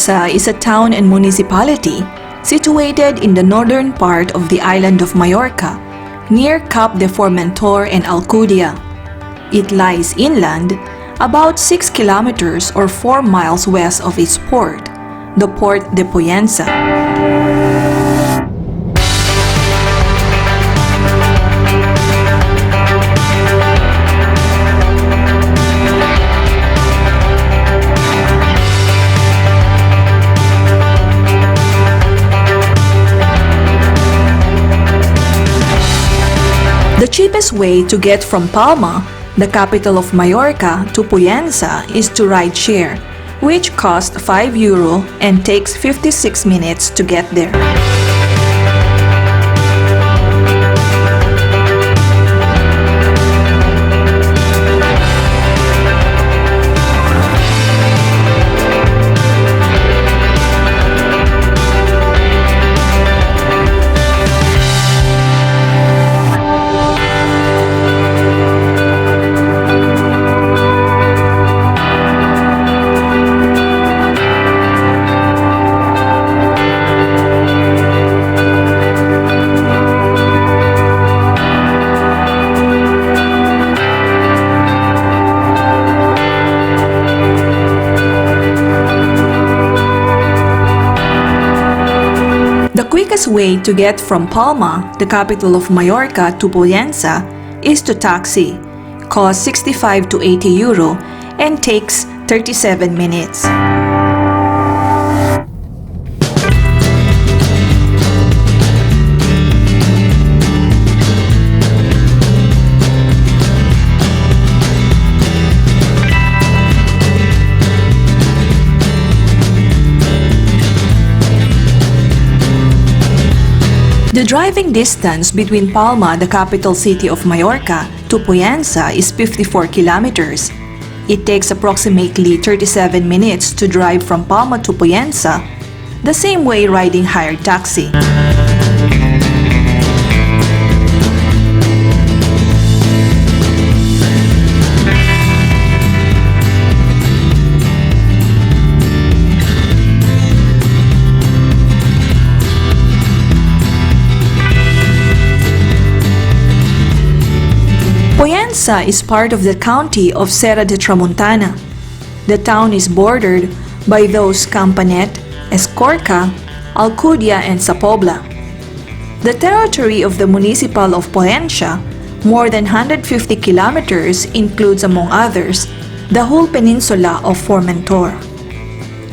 Poyensa is a town and municipality situated in the northern part of the island of Majorca, near Cap de Formentor and Alcudia. It lies inland, about 6 kilometers or 4 miles west of its port, the Port de Poyensa. The cheapest way to get from Palma, the capital of Majorca, to Poyensa is to ride share, which costs €5 and takes 56 minutes to get there. The quickest way to get from Palma, the capital of Majorca, to Poyensa is to taxi. Costs 65 to €80 and takes 37 minutes. The driving distance between Palma, the capital city of Majorca, to Poyensa is 54 kilometers. It takes approximately 37 minutes to drive from Palma to Poyensa, the same way riding hired taxi. Poyensa is part of the county of Serra de Tramuntana. The town is bordered by those Campanet, Escorca, Alcudia, and Sapobla. The territory of the municipal of Poyensa, more than 150 kilometers, includes among others the whole peninsula of Formentor.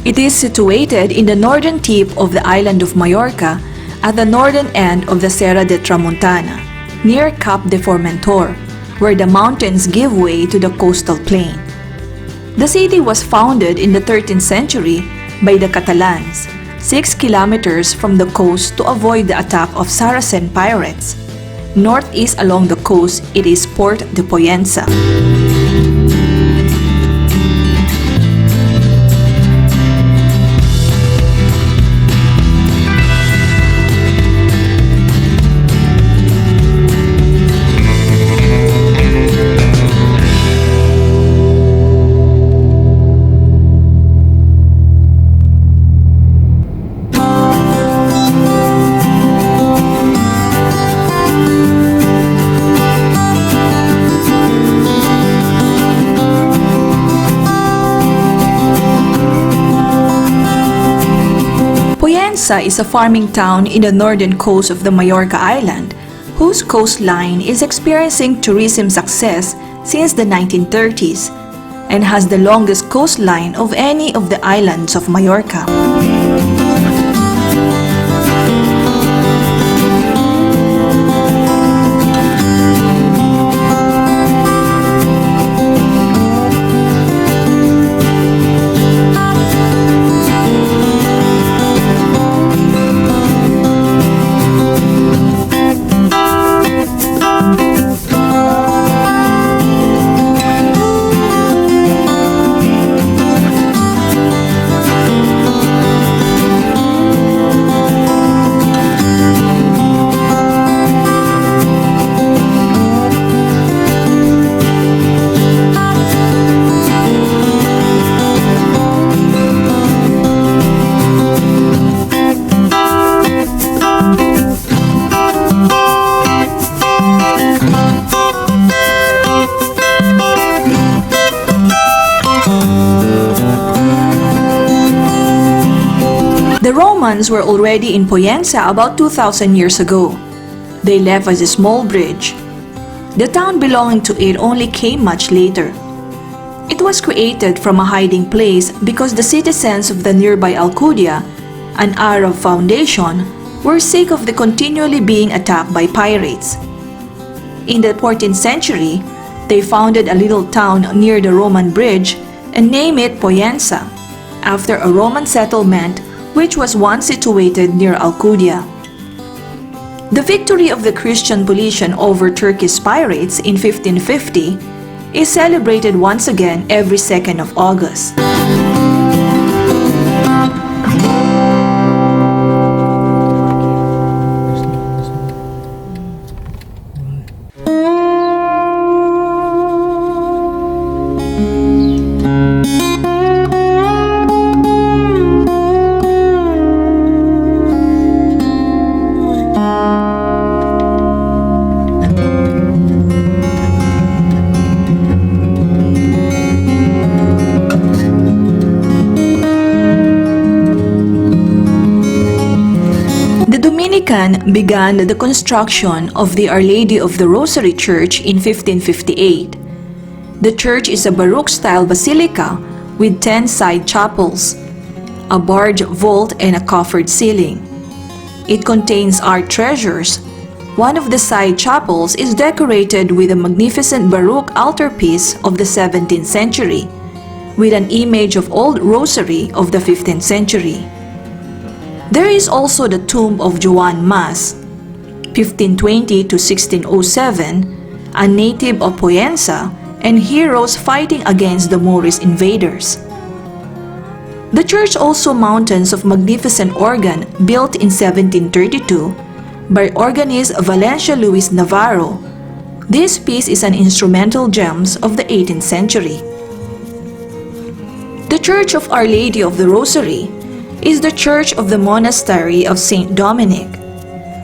It is situated in the northern tip of the island of Majorca at the northern end of the Serra de Tramuntana, near Cap de Formentor, where the mountains give way to the coastal plain. The city was founded in the 13th century by the Catalans, 6 kilometers from the coast to avoid the attack of Saracen pirates. Northeast along the coast, it is Port de Poyensa. Poyensa is a farming town in the northern coast of the Majorca Island, whose coastline is experiencing tourism success since the 1930s and has the longest coastline of any of the islands of Majorca. The Romans were already in Poyensa about 2,000 years ago. They left as a small bridge. The town belonging to it only came much later. It was created from a hiding place because the citizens of the nearby Alcudia, an Arab foundation, were sick of the continually being attacked by pirates. In the 14th century, they founded a little town near the Roman bridge and named it Poyensa, after a Roman settlement which was once situated near Alcudia. The victory of the Christian Polynesian over Turkish pirates in 1550 is celebrated once again every 2nd of August. Dominican began the construction of the Our Lady of the Rosary Church in 1558. The church is a Baroque-style basilica with 10 side chapels, a barred vault and a coffered ceiling. It contains art treasures. One of the side chapels is decorated with a magnificent Baroque altarpiece of the 17th century, with an image of Old Rosary of the 15th century. There is also the tomb of Juan Mas, 1520 to 1607, a native of Poyensa and heroes fighting against the Moorish invaders. The church also mountains of magnificent organ built in 1732 by organist Valencia Luis Navarro. This piece is an instrumental gems of the 18th century. The Church of Our Lady of the Rosary is the church of the monastery of Saint Dominic,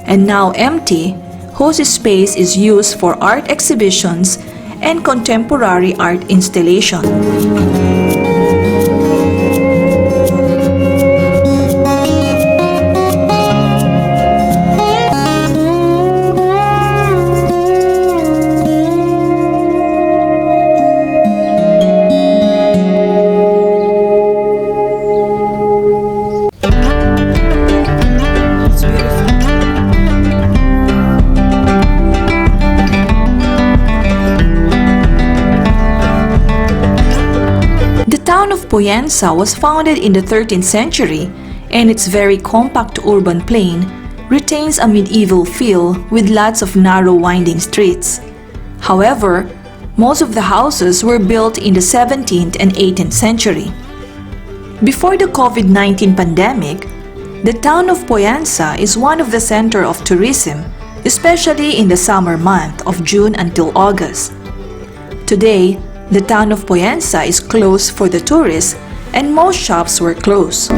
and now empty, whose space is used for art exhibitions and contemporary art installation. The town of Poyensa was founded in the 13th century, and its very compact urban plain retains a medieval feel with lots of narrow winding streets. However, most of the houses were built in the 17th and 18th century. Before the COVID-19 pandemic, the town of Poyensa is one of the center of tourism, especially in the summer month of June until August. Today, the town of Poyensa is closed for the tourists and most shops were closed.